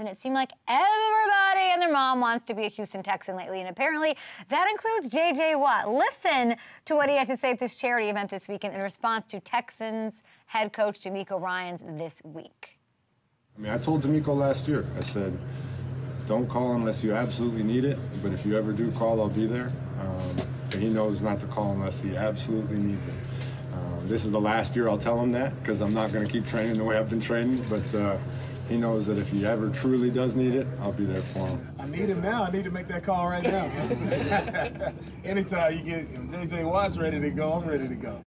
And it seemed like everybody and their mom wants to be a Houston Texan lately. And apparently that includes J.J. Watt. Listen to what he had to say at this charity event this weekend in response to Texans head coach Demeco Ryans this week. I mean, I told Demeco last year, I said, don't call unless you absolutely need it, but if you ever do call, I'll be there. And he knows not to call unless he absolutely needs it. This is the last year I'll tell him that, because I'm not going to keep training the way I've been training, but he knows that if he ever truly does need it, I'll be there for him. I need him now. I need to make that call right now. Anytime you get J.J. Watt's ready to go, I'm ready to go.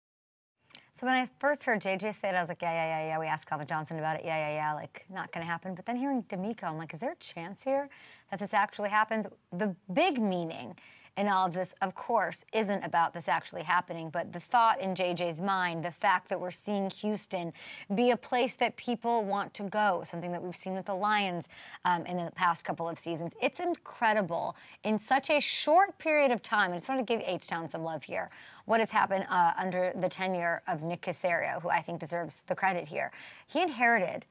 So when I first heard JJ say it, I was like, yeah. We asked Calvin Johnson about it. Yeah. Like, not going to happen. But then hearing Demeco, I'm like, is there a chance here that this actually happens? The big meaning in all of this, of course, isn't about this actually happening, but the thought in JJ's mind, the fact that we're seeing Houston be a place that people want to go, something that we've seen with the Lions in the past couple of seasons. It's incredible in such a short period of time. I just want to give H-Town some love here. What has happened under the tenure of Nick Caserio, who I think deserves the credit here. He inherited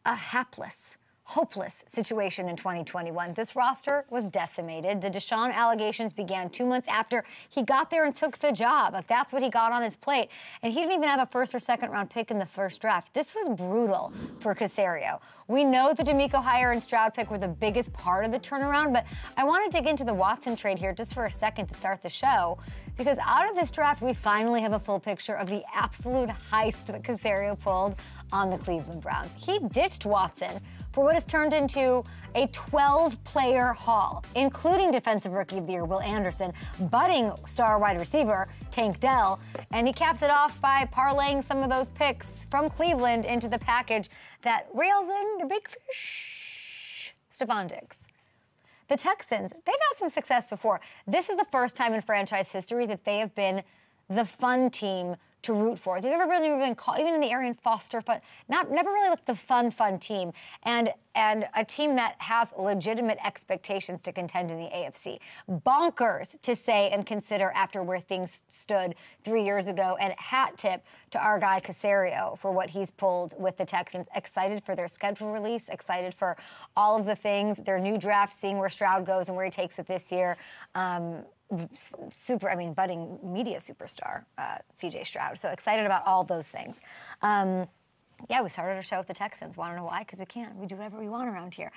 a hapless, hopeless situation in 2021. This roster was decimated. The Deshaun allegations began 2 months after he got there and took the job. Like, that's what he got on his plate. And he didn't even have a first or second round pick in the first draft. This was brutal for Caserio. We know the Demeco hire and Stroud pick were the biggest part of the turnaround, but I want to dig into the Watson trade here just for a second to start the show, because out of this draft, we finally have a full picture of the absolute heist that Caserio pulled on the Cleveland Browns. He ditched Watson for what has turned into a 12-player haul, including Defensive Rookie of the Year Will Anderson, budding star wide receiver Tank Dell, and he capped it off by parlaying some of those picks from Cleveland into the package that reels in the big fish, Stephon Diggs. The Texans, they've had some success before. This is the first time in franchise history that they have been the fun team to root for. They've never really been called, even in the Arian Foster fun, never really like the fun team, and a team that has legitimate expectations to contend in the AFC. Bonkers to say and consider after where things stood 3 years ago, and hat tip to our guy Caserio for what he's pulled with the Texans. Excited for their schedule release, excited for all of the things, their new draft, seeing where Stroud goes and where he takes it this year. Budding media superstar, C.J. Stroud. So excited about all those things. We started our show with the Texans. Want to know why? Because we can. We do whatever we want around here.